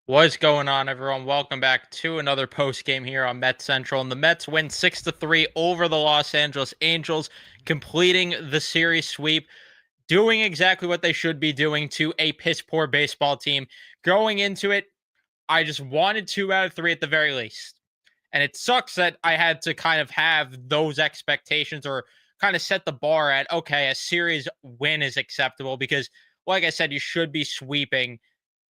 What's going on, everyone? Welcome back to another post game here on Mets Central. And the Mets win 6-3 over the Los Angeles Angels, completing the series sweep, doing exactly what they should be doing to a piss poor baseball team. Going into it, I just wanted 2 out of 3 at the very least. And it sucks that I had to kind of have those expectations or kind of set the bar at, okay, a series win is acceptable because, like I said, you should be sweeping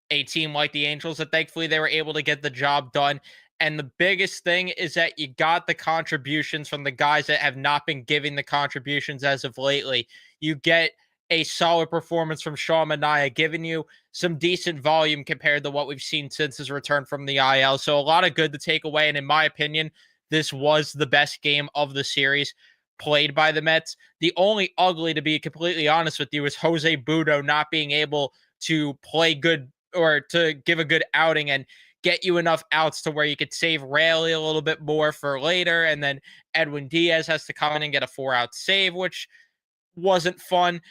a team like the Angels, that thankfully they were able to get the job done. And the biggest thing is that you got the contributions from the guys that have not been giving the contributions as of lately. You get a solid performance from Sean Manaea, giving you some decent volume compared to what we've seen since his return from the IL. So a lot of good to take away. And in my opinion, this was the best game of the series played by the Mets. The only ugly, to be completely honest with you, is Jose Butto not being able to play good or to give a good outing and get you enough outs to where you could save Raley a little bit more for later. And then Edwin Diaz has to come in and get a 4-out save, which wasn't fun.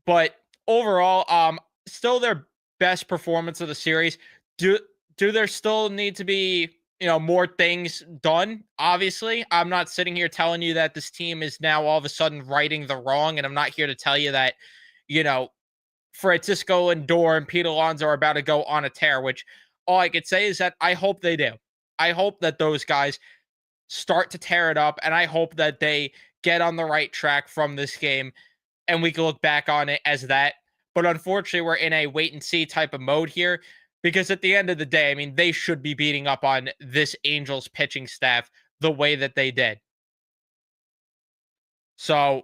But overall, still their best performance of the series. Do there still need to be, more things done? Obviously, I'm not sitting here telling you that this team is now all of a sudden righting the wrong, and I'm not here to tell you that, you know, Francisco Lindor and Pete Alonso are about to go on a tear, which all I could say is that I hope they do. I hope that those guys start to tear it up, and I hope that they get on the right track from this game, and we can look back on it as that. But unfortunately, we're in a wait and see type of mode here because at the end of the day, I mean, they should be beating up on this Angels pitching staff the way that they did. So,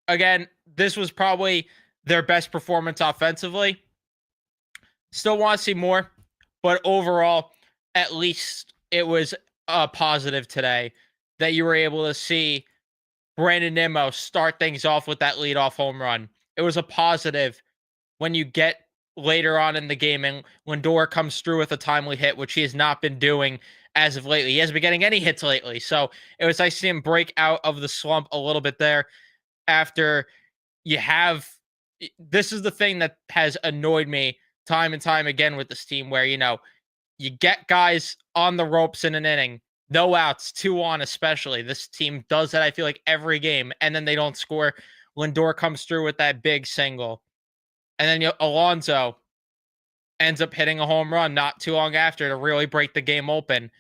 again, this was probably their best performance offensively. Still want to see more, but overall, at least it was a positive today that you were able to see Brandon Nimmo start things off with that leadoff home run. It was a positive when you get later on in the game and Lindor comes through with a timely hit, which he has not been doing as of lately. He hasn't been getting any hits lately. So it was nice to see him break out of the slump a little bit there after you have. This is the thing that has annoyed me time and time again with this team where, you get guys on the ropes in an inning, no outs, 2 on especially. This team does that, I feel like, every game, and then they don't score. Lindor comes through with that big single. And then Alonso ends up hitting a home run not too long after to really break the game open.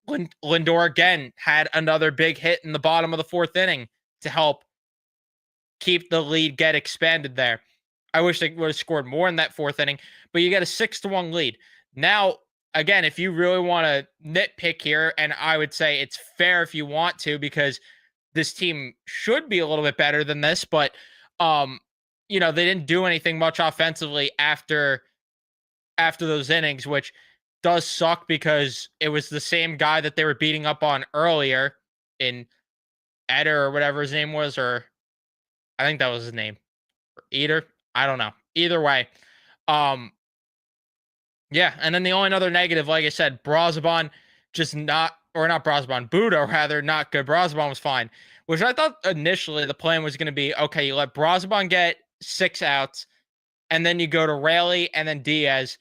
Lindor again had another big hit in the bottom of the 4th inning to help keep the lead get expanded there. I wish they would have scored more in that 4th inning, but you get a 6-1 lead. Now, again, if you really want to nitpick here, and I would say it's fair if you want to, because this team should be a little bit better than this, but they didn't do anything much offensively after those innings, which does suck because it was the same guy that they were beating up on earlier in Eder or whatever his name was, or I think that was his name. Eater. I don't know. Either way. Yeah, and then the only other negative, like I said, Brazoban just not, or not Brazoban, Butto rather, not good. Brazoban was fine, which I thought initially the plan was going to be, okay, you let Brazoban get 6 outs, and then you go to Raley and then Diaz.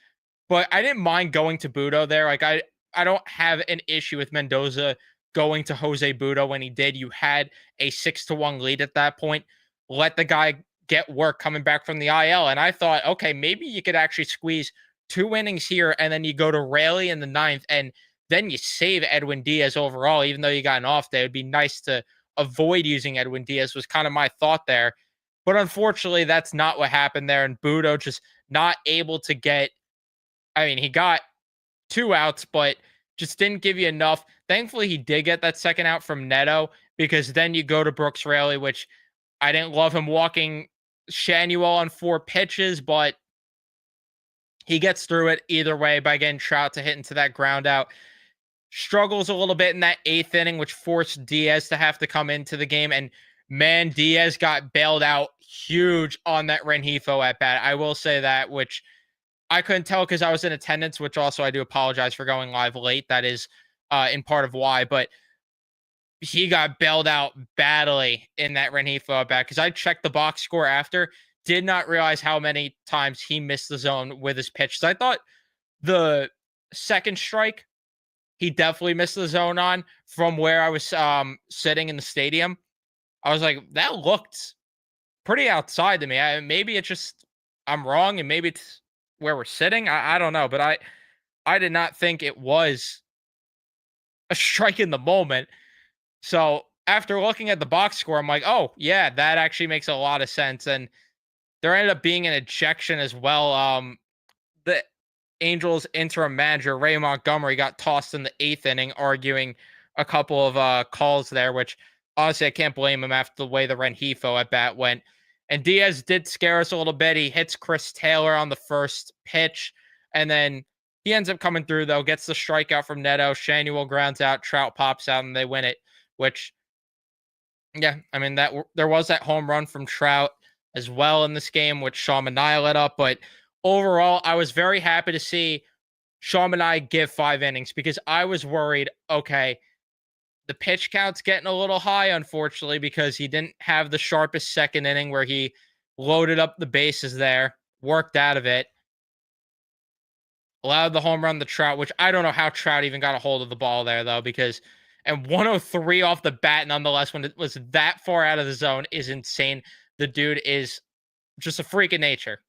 But I didn't mind going to Butto there. Like, I don't have an issue with Mendoza going to Jose Butto when he did. You had a 6-1 lead at that point. Let the guy get work coming back from the IL. And I thought, okay, maybe you could actually squeeze 2 innings here, and then you go to Raley in the 9th, and then you save Edwin Diaz overall, even though you got an off day. It'd be nice to avoid using Edwin Diaz, was kind of my thought there. But unfortunately, that's not what happened there. And Butto just not able to get, I mean, he got 2 outs, but just didn't give you enough. Thankfully, he did get that 2nd out from Neto, because then you go to Brooks Raley, which I didn't love him walking Shanuel on 4 pitches, but he gets through it either way by getting Trout to hit into that ground out. Struggles a little bit in that 8th inning, which forced Diaz to have to come into the game. And man, Diaz got bailed out huge on that Rengifo at bat. I will say that, which I couldn't tell because I was in attendance, which also I do apologize for going live late. That is in part of why, but he got bailed out badly in that Rengifo at bat because I checked the box score after. Did not realize how many times he missed the zone with his pitch. So I thought The second strike, he definitely missed the zone on from where I was sitting in the stadium. I was like, that looked pretty outside to me. Maybe it's just I'm wrong, and maybe it's where we're sitting. I don't know, but I did not think it was a strike in the moment. So after looking at the box score, I'm like, oh yeah, that actually makes a lot of sense. And there ended up being an ejection as well. The Angels interim manager Ray Montgomery got tossed in the eighth inning, arguing a couple of calls there, which honestly I can't blame him after the way the Renjifo at bat went. And Diaz did scare us a little bit. He hits Chris Taylor on the first pitch, and then he ends up coming through though, gets the strikeout from Neto. Shanuel grounds out, Trout pops out, and they win it. Which, yeah, I mean there was that home run from Trout as well in this game, which Sean Manaea let up. But overall, I was very happy to see Sean Manaea give 5 innings because I was worried. Okay, the pitch count's getting a little high, unfortunately, because he didn't have the sharpest second inning where he loaded up the bases there, worked out of it, allowed the home run to Trout, which I don't know how Trout even got a hold of the ball there, though, because and 103 off the bat, nonetheless, when it was that far out of the zone is insane. The dude is just a freak of nature.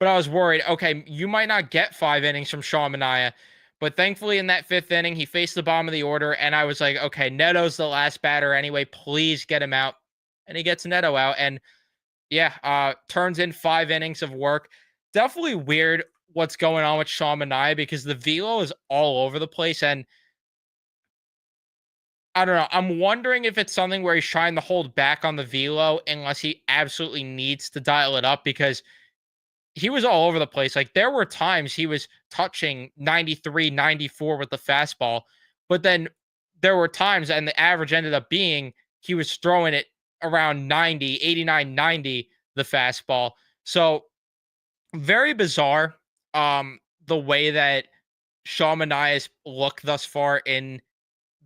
But I was worried, okay, you might not get 5 innings from Sean Manaea. But thankfully, in that fifth inning, he faced the bottom of the order. And I was like, okay, Neto's the last batter anyway. Please get him out. And he gets Neto out. And yeah, turns in 5 innings of work. Definitely weird what's going on with Sean Manaea because the velo is all over the place. And I don't know. I'm wondering if it's something where he's trying to hold back on the velo unless he absolutely needs to dial it up because he was all over the place. Like there were times he was touching 93, 94 with the fastball, but then there were times and the average ended up being he was throwing it around 90, 89, 90 the fastball. So very bizarre the way that Sean Manaea's looked thus far in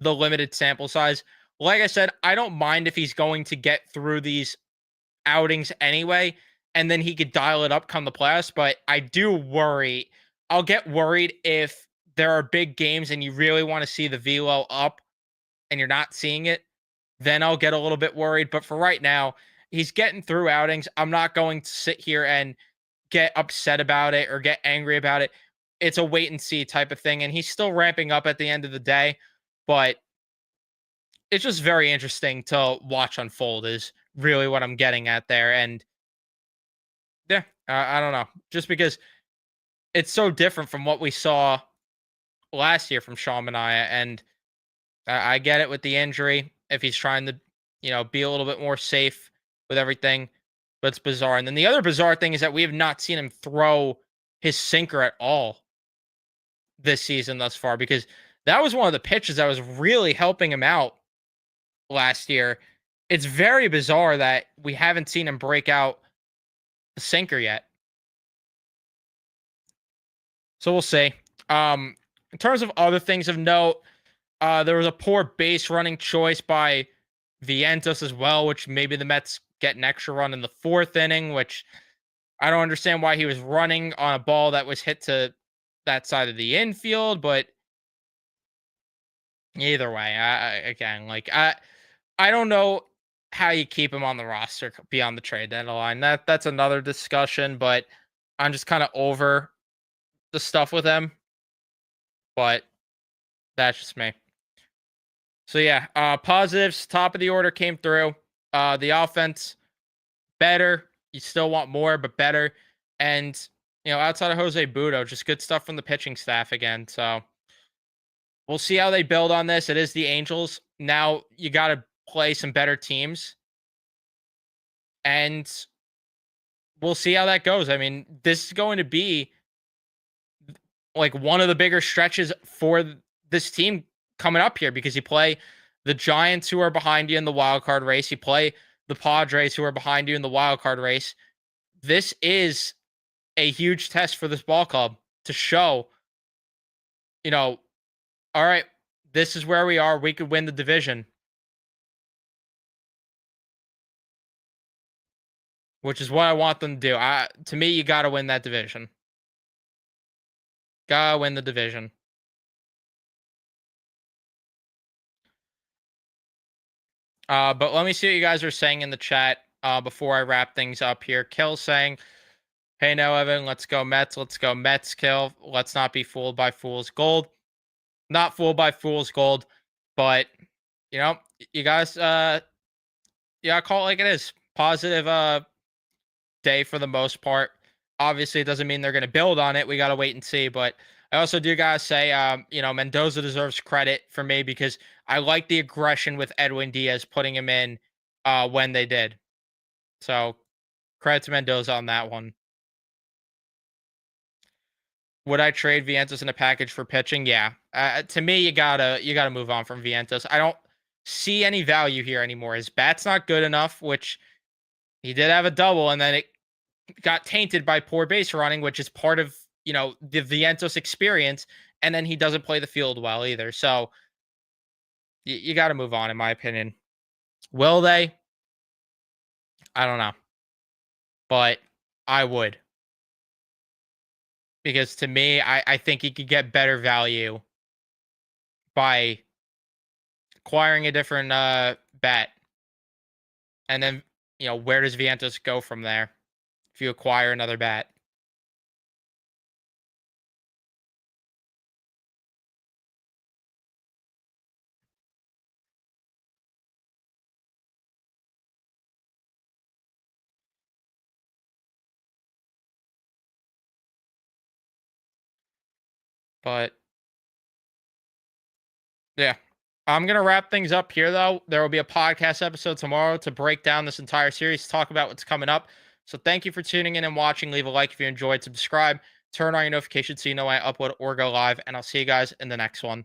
the limited sample size. Like I said, I don't mind if he's going to get through these outings anyway, and then he could dial it up come the playoffs. But I do worry. I'll get worried if there are big games and you really want to see the velo up and you're not seeing it. Then I'll get a little bit worried. But for right now, he's getting through outings. I'm not going to sit here and get upset about it or get angry about it. It's a wait and see type of thing. And he's still ramping up at the end of the day. But it's just very interesting to watch unfold, is really what I'm getting at there. And yeah, I don't know. Just because it's so different from what we saw last year from Sean Manaea, and I get it with the injury. If he's trying to, be a little bit more safe with everything, but it's bizarre. And then the other bizarre thing is that we have not seen him throw his sinker at all this season thus far, because that was one of the pitches that was really helping him out last year. It's very bizarre that we haven't seen him break out the sinker yet. So we'll see. In terms of other things of note, there was a poor base running choice by Vientos as well, which maybe the Mets get an extra run in the fourth inning, which I don't understand why he was running on a ball that was hit to that side of the infield, but either way, I don't know how you keep him on the roster beyond the trade deadline. That's another discussion, but I'm just kind of over the stuff with him. But that's just me. So yeah, positives, top of the order came through. The offense better. You still want more, but better. And outside of Jose Budo, just good stuff from the pitching staff again. So we'll see how they build on this. It is the Angels. Now you got to play some better teams, and we'll see how that goes. I mean, this is going to be like one of the bigger stretches for this team coming up here, because you play the Giants, who are behind you in the wild card race. You play the Padres, who are behind you in the wild card race. This is a huge test for this ball club to show, all right, this is where we are. We could win the division, which is what I want them to do. To me, you got to win that division. Gotta win the division. But let me see what you guys are saying in the chat before I wrap things up here. Kill saying, "Hey, no, Evan, let's go Mets. Let's go Mets. Kill. Let's not be fooled by fool's gold. Not fooled by fool's gold, but you know, you guys, yeah, call it like it is. Positive day for the most part. Obviously, it doesn't mean they're going to build on it. We got to wait and see. But I also do gotta say, Mendoza deserves credit for me because I like the aggression with Edwin Diaz putting him in when they did. So credit to Mendoza on that one. Would I trade Vientos in a package for pitching? Yeah. To me, you gotta move on from Vientos. I don't see any value here anymore. His bat's not good enough, which he did have a double, and then it got tainted by poor base running, which is part of the Vientos experience. And then he doesn't play the field well either. So you got to move on, in my opinion. Will they? I don't know, but I would because to me, I think he could get better value by acquiring a different bat, and then where does Vientos go from there if you acquire another bat? But yeah. I'm going to wrap things up here, though. There will be a podcast episode tomorrow to break down this entire series, talk about what's coming up. So thank you for tuning in and watching. Leave a like if you enjoyed, subscribe, turn on your notifications so you know when I upload or go live, and I'll see you guys in the next one.